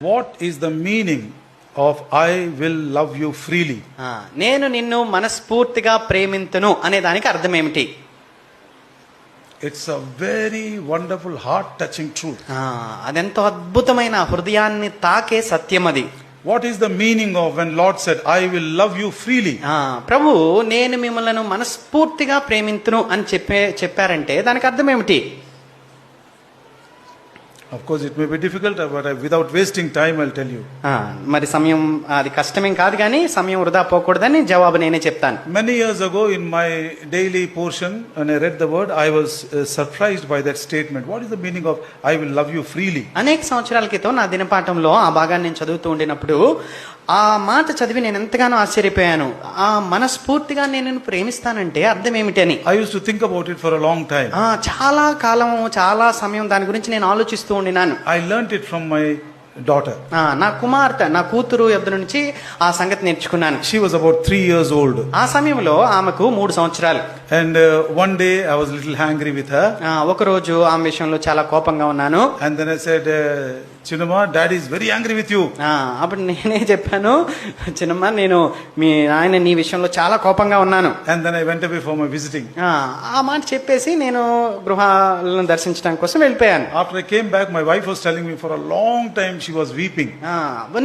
What is the meaning of I will love you freely? నేను నిన్ను మనస్ఫూర్తిగా ప్రేమింతును అనే దానికి అర్థం ఏమిటి? It's a very wonderful, heart-touching truth. అదెంతో అద్భుతమైన హృదయాన్ని తాకే సత్యం అది. What is the meaning of when Lord said, I will love you freely? ప్రభు నేను మిమ్మల్ని మనస్ఫూర్తిగా ప్రేమింతును అని చెప్పారంటే దానికి అర్థం ఏమిటి? Of course, it may be difficult, but without wasting time, I'll tell you. మరి సమయం అది కష్టమేం కాదు కానీ సమయం వృధా పోకూడదని జవాబు నేనే చెప్తాను. Many years ago, in my daily portion, when I read the word, I was surprised by that statement. What is the meaning of I will love you freely? అనేక సంవత్సరాల క్రితం నా దినపాఠంలో ఆ భాగాన్ని నేను చదువుతూ ఉండినప్పుడు ఆ మాట చదివి నేను ఎంతగానో ఆశ్చర్యపోయాను. ఆ మనస్ఫూర్తిగా నేను నిన్ను ప్రేమిస్తానంటే అర్థం ఏమిటి అని. I used to think about it for a long time. చాలా కాలం చాలా సమయం దాని గురించి నేను ఆలోచిస్తూ ఉండినాను. I learnt it from my daughter. నా కుమార్తె నా కూతురు యొద్ద నుంచి ఆ సంగతి నేర్చుకున్నాను. She was about 3 years old. ఆ సమయంలో ఆమెకు 3 సంవత్సరాలు. And one day I was a little angry with her. ఒక రోజు ఆమె విషయంలో చాలా కోపంగా ఉన్నాను. And then I said, Chinamma, Daddy is very angry with you. అప్పుడు నేనే చెప్పాను, చిన్నమ్మ నేను మీ ఆయన నీ విషయంలో చాలా కోపంగా ఉన్నాను. And then I went away for my visiting. ఆ మాట చెప్పేసి నేను గృహాలను దర్శించడం కోసం వెళ్ళిపోయాను. After I came back, my wife was telling me for a long time she was weeping.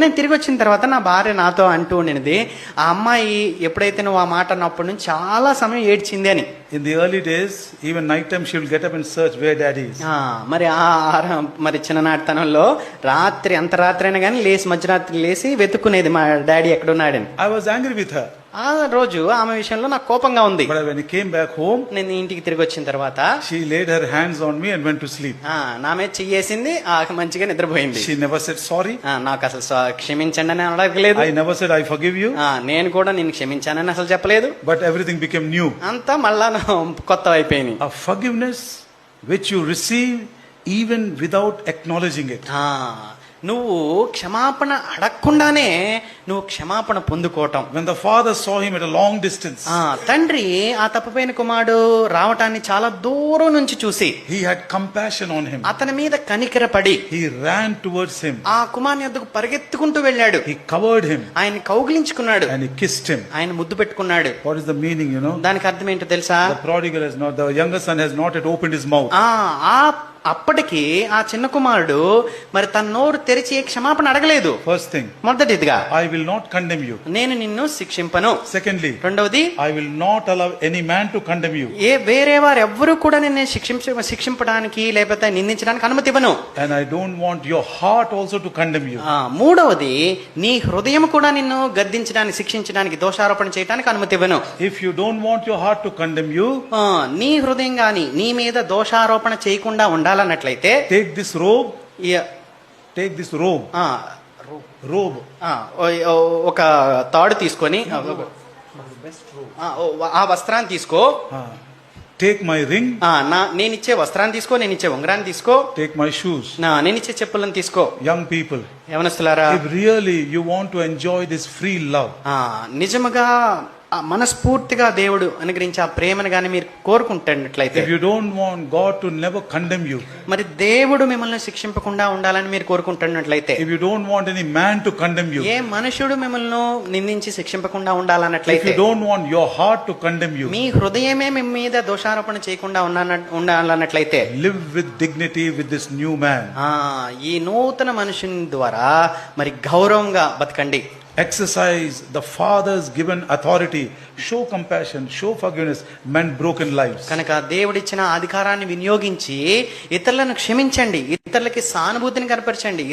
నేను తిరిగి వచ్చిన తర్వాత నా భార్య నాతో అంటూ ఉండినది, ఆ అమ్మాయి ఎప్పుడైతే నువ్వు ఆ మాట అన్నప్పటి నుంచి చాలా సమయం ఏడ్చింది అని. In the early days, even night time she will get up and search where Daddy is. మరి చిన్ననాటితనంలో రాత్రి అంత రాత్రి అయినా కానీ మధ్యరాత్రి లేసి వెతుక్కునేది మా daddy ఎక్కడున్నాడని. I was angry with her. ఆ రోజు ఆమె విషయంలో నాకు కోపంగా ఉంది. But when I came back home, నేను ఇంటికి తిరిగి వచ్చిన తర్వాత she laid her hands on me and went to sleep. నా మీద చెయ్యేసింది, మంచిగా నిద్రపోయింది. She never said sorry. నాకు అసలు క్షమించండి అని అడగలేదు. I never said I forgive you. నేను కూడా నేను క్షమించానని అసలు చెప్పలేదు. But everything became new. అంతా మళ్ళా కొత్త అయిపోయింది. A forgiveness which you receive even without acknowledging it. నువ్వు క్షమాపణ అడగకుండానే నువ్వు క్షమాపణ పొందుకోవటం. When the father saw him at a long distance, తండ్రి ఆ తప్పిపోయిన కుమారుడు రావటాన్ని చాలా దూరం నుంచి చూసి he had compassion on him. అతని మీద కనికరపడి he ran towards him. ఆ కుమారుని యొద్దకు పరిగెత్తుకుంటూ వెళ్ళాడు. he covered him. ఆయన్ని కౌగిలించుకున్నాడు. and he kissed him. ఆయన ముద్దు పెట్టుకున్నాడు. What is the meaning, you know? దానికి అర్థం ఏంటో తెలుసా? The prodigal has not, the younger son has not yet opened his mouth. అప్పటికి ఆ చిన్న కుమారుడు మరి తన నోరు తెరిచి క్షమాపణ అడగలేదు. First thing, మొదటిదిగా I will not condemn you. నేను నిన్ను శిక్షింపను. Secondly, రెండవది, I will not allow any man to condemn you. వేరే వారు ఎవ్వరూ కూడా నిన్ను శిక్షింపడానికి లేకపోతే నిందించడానికి అనుమతి ఇవ్వను. And I don't want your heart also to condemn you. మూడవది, నీ హృదయం కూడా నిన్ను గద్దించడానికి శిక్షించడానికి దోషారోపణ చేయడానికి అనుమతి ఇవ్వను. If you don't want your heart to condemn you, నీ హృదయం గాని నీ మీద దోషారోపణ చేయకుండా ఉండాలన్నట్లయితే take this robe. robe ఒక తాడు తీసుకొని ఆ వస్త్రాన్ని తీసుకో. take my ring. నేనిచ్చే వస్త్రాన్ని తీసుకో, నేనిచ్చే ఉంగరాన్ని తీసుకో. take my shoes. నేనిచ్చే చెప్పులను తీసుకో. young people, యవనస్తులారా, if really you want to enjoy this free love, నిజముగా మనస్ఫూర్తిగా దేవుడు అనుగ్రహించి ఆ ప్రేమను గాని మీరు కోరుకుంటున్నట్లయితే, if you don't want God to never condemn you, మరి దేవుడు మిమ్మల్ని శిక్షింపకుండా ఉండాలని మీరు కోరుకుంటున్నట్లయితే, if you don't want any man to condemn you, ఏ మనుషుడు మిమ్మల్ని నిందించి శిక్షింపకుండా ఉండాలన్నట్లయితే, if you don't want your heart to condemn you, మీ హృదయమే మీ మీద దోషారోపణ చేయకుండా ఉండాలన్నట్లయితే, live with dignity with this new man. ఈ నూతన మనుషుని ద్వారా మరి గౌరవంగా బతకండి. Exercise the Father's given authority. Show compassion, show forgiveness, mend broken lives. కనుక దేవుడిచ్చిన అధికారాన్ని వినియోగించి ఇతరులను క్షమించండి, ఇతరులకి సానుభూతిని కనపరచండి,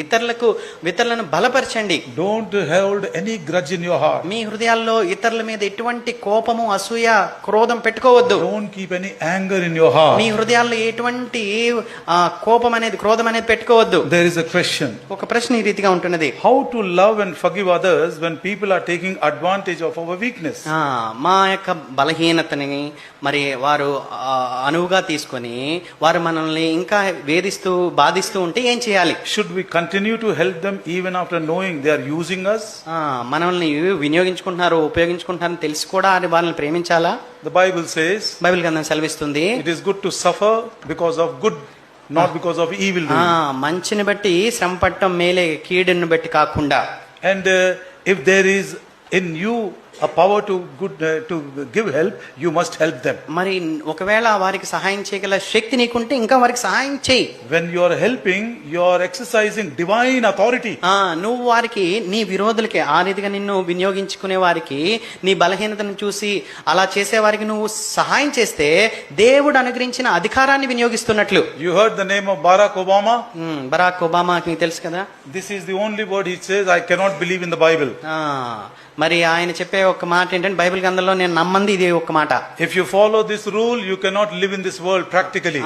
ఇతరులను బలపరచండి. Don't hold any grudge in your heart. మీ హృదయాల్లో ఇతరుల మీద ఎటువంటి కోపము, అసూయ, క్రోధం పెట్టుకోవద్దు. Don't keep any anger in your heart. మీ హృదయాల్లో ఎటువంటి కోపం అనేది, క్రోధం అనేది పెట్టుకోవద్దు. There is a question. ఒక ప్రశ్న ఈ రీతిగా ఉంటున్నది, how to love and forgive others when people are taking advantage of our weakness? మా యొక్క బలహీనతని మరి వారు అనువుగా తీసుకొని వారు మనల్ని ఇంకా వేధిస్తూ బాధిస్తూ ఉంటే ఏం చేయాలి? Should we continue to help them even after knowing they are using us? మనల్ని వినియోగించుకుంటున్నారు, ఉపయోగించుకుంటున్నారని తెలిసి కూడా వాళ్ళని ప్రేమించాలా? The Bible says, బైబిల్ గ్రంథం సెలవిస్తుంది, it is good to suffer because of good not because of evil ఆ, doing. మంచిని బట్టి శ్రమ పట్టడం మేలే, కీడుని బట్టి కాకుండా. And if there is in you a power to to give help, you must help them. మరి ఒకవేళ వారికి సహాయం చేయగల శక్తి నీకుంటే ఇంకా వారికి సహాయం చేయి. When you are helping, you are exercising divine authority. నువ్వు వారికి, నీ విరోధులకి, ఆ రీతిగా నిన్ను వినియోగించుకునే వారికి, నీ బలహీనతను చూసి అలా చేసే వారికి నువ్వు సహాయం చేస్తే దేవుడు అనుగ్రహించిన అధికారాన్ని వినియోగిస్తున్నట్లు. You heard the name of Barack Obama? Barack Obama నీకు తెలుసు కదా. This is the only word he says, I cannot believe in the Bible. మరి ఆయన చెప్పే ఒక మాట ఏంటంటే, బైబిల్ గ్రంథంలో నేను నమ్మంది ఇది ఒక మాట. If you follow this rule, you cannot live in this world practically.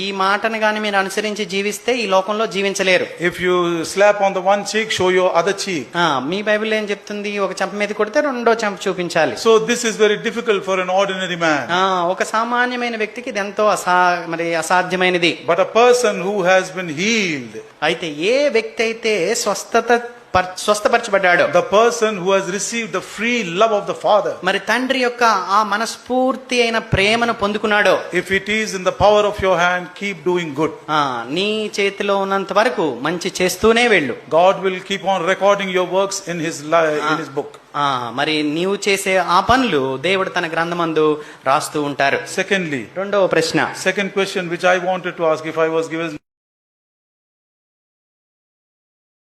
ఈ మాటను గాని మీరు అనుసరించి జీవిస్తే ఈ లోకంలో జీవించలేరు. If you slap on the one cheek, show your other cheek. Me Bible ఏం చెప్తుంది? ఒక చెంప మీద కొడితే రెండో చెంప చూపించాలి. So this is very difficult for an ordinary man. ఒక సామాన్యమైన వ్యక్తికి ఇది ఎంతో అసాధ్యమైనది. But a person who has been healed, అయితే ఏ వ్యక్తి అయితే స్వస్థపరచబడ్డాడో, the person who has received the free love of the Father, మరి తండ్రి యొక్క ఆ మనస్ఫూర్తి అయిన ప్రేమను పొందుకున్నాడో, if it is in the power of your hand, keep doing good. నీ చేతిలో ఉన్నంత వరకు మంచి చేస్తూనే వెళ్ళు. God will keep on recording your works in his book. మరి నీవు చేసే ఆ పనులు దేవుడు తన గ్రంథమందు రాస్తూ ఉంటారు. Secondly, రెండవ ప్రశ్న, second question which I wanted to ask if I was given